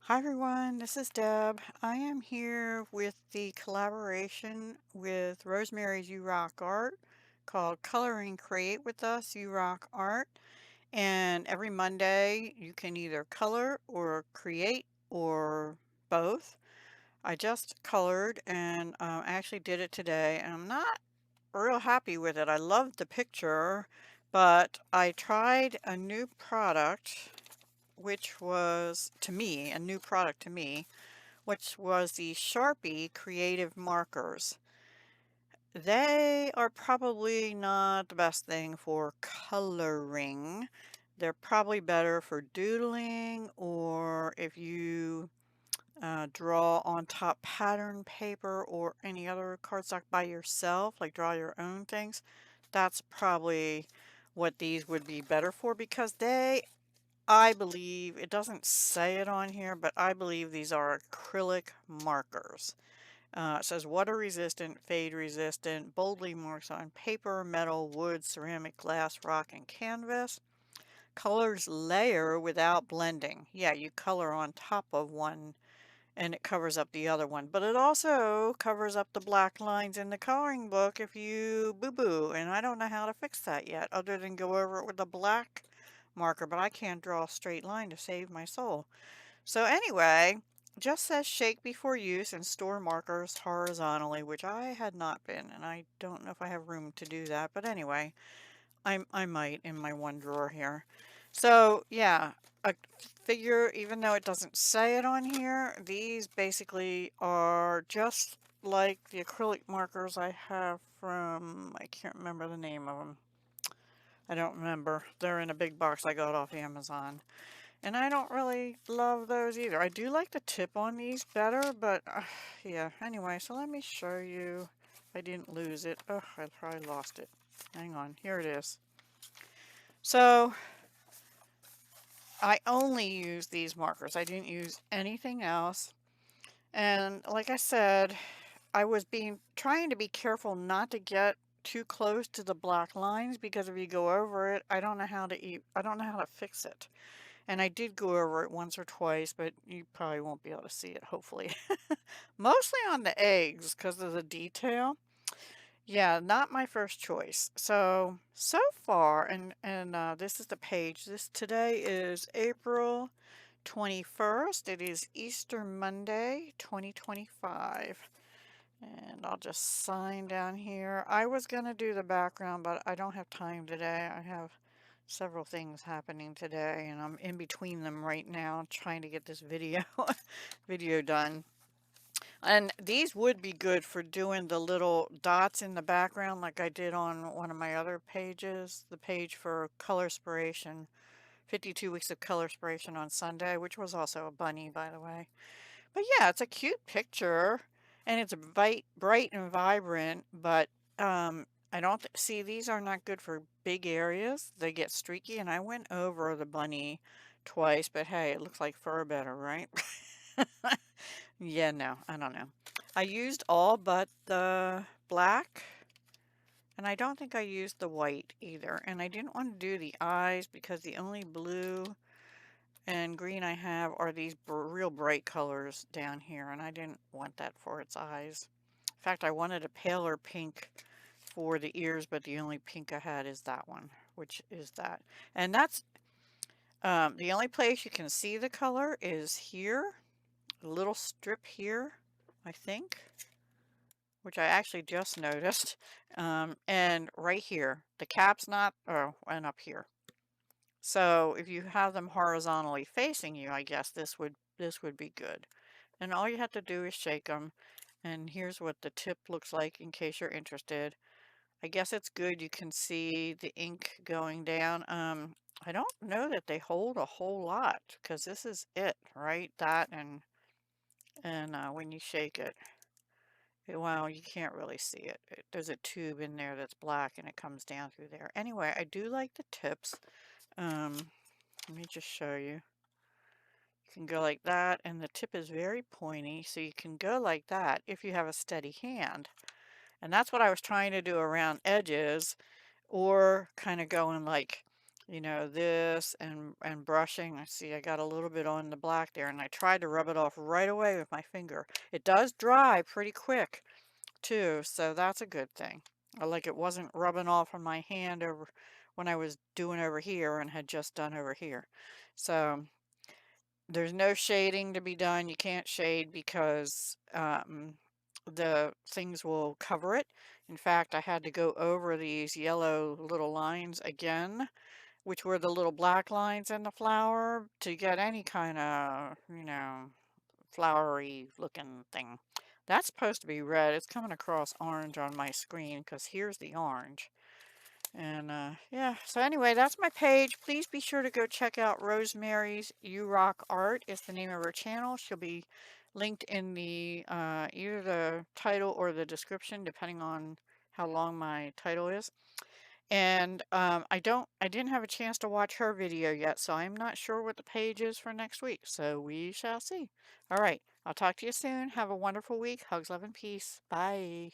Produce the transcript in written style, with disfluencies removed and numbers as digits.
Hi everyone, this is Deb. I am here with the collaboration with Rosemary's You Rock Art called Color and Create with Us You Rock Art. And every Monday you can either color or create or both. I just colored and I actually did it today and I'm not real happy with it. I loved the picture, but I tried a new product which was, to me, a new product to me, which was the Sharpie Creative Markers. They are probably not the best thing for coloring. They're probably better for doodling or if you draw on top pattern paper or any other cardstock by yourself, like draw your own things. That's probably what these would be better for because I believe, it doesn't say it on here, but I believe these are acrylic markers. It says water resistant, fade resistant, boldly marks on paper, metal, wood, ceramic, glass, rock, and canvas. Colors layer without blending. Yeah, you color on top of one and it covers up the other one, but it also covers up the black lines in the coloring book if you boo-boo, and I don't know how to fix that yet other than go over it with a black marker, but I can't draw a straight line to save my soul. So anyway, just says shake before use and store markers horizontally, which I had not been, and I don't know if I have room to do that, but anyway, I might in my one drawer here. So yeah, I figure even though it doesn't say it on here, these basically are just like the acrylic markers I have from, I can't remember the name of them. I don't remember. They're in a big box I got off Amazon. And I don't really love those either. I do like the tip on these better, but yeah. Anyway, so let me show you. I didn't lose it. Oh, I probably lost it. Hang on. Here it is. So I only use these markers. I didn't use anything else. And like I said, I was trying to be careful not to get too close to the black lines because if you go over it, I don't know how to I don't know how to fix it. And I did go over it once or twice, but you probably won't be able to see it, hopefully. Mostly on the eggs because of the detail. Yeah, not my first choice. So far, and this is the page. Today is April 21st. It is Easter Monday, 2025. And I'll just sign down here. I was going to do the background, but I don't have time today. I have several things happening today, and I'm in between them right now trying to get this video done. And these would be good for doing the little dots in the background like I did on one of my other pages, the page for color inspiration, 52 weeks of color inspiration on Sunday, which was also a bunny, by the way. But yeah, it's a cute picture and it's bright and vibrant, but I don't see these are not good for big areas. They get streaky and I went over the bunny twice, but hey, it looks like fur better, right? Yeah, no, I don't know. I used all but the black, and I don't think I used the white either. And I didn't want to do the eyes because the only blue and green I have are these real bright colors down here, and I didn't want that for its eyes. In fact, I wanted a paler pink for the ears, but the only pink I had is that one, which is that. And that's the only place you can see the color is here, a little strip here, I think, which I actually just noticed. And right here, the cap's not, oh, and up here. So if you have them horizontally facing you, I guess this would be good. And all you have to do is shake them. And here's what the tip looks like in case you're interested. I guess it's good. You can see the ink going down. I don't know that they hold a whole lot because this is it, right? That and when you shake it, well, you can't really see it. There's a tube in there that's black and it comes down through there. Anyway, I do like the tips. Let me just show you. You can go like that, and the tip is very pointy, so you can go like that if you have a steady hand. And that's what I was trying to do around edges, or kind of going like you know, this and brushing. I see I got a little bit on the black there, and I tried to rub it off right away with my finger. It does dry pretty quick too, so that's a good thing. Like it wasn't rubbing off on my hand over when I was doing over here and had just done over here. So there's no shading to be done. You can't shade because the things will cover it. In fact, I had to go over these yellow little lines again, which were the little black lines in the flower, to get any kind of, you know, flowery looking thing. That's supposed to be red. It's coming across orange on my screen because here's the orange. And yeah, so anyway, that's my page. Please be sure to go check out Rosemary's You Rock Art. It's the name of her channel. She'll be linked in the either the title or the description, depending on how long my title is. And I didn't have a chance to watch her video yet, so I'm not sure what the page is for next week. So we shall see. All right, I'll talk to you soon. Have a wonderful week. Hugs, love, and peace. Bye.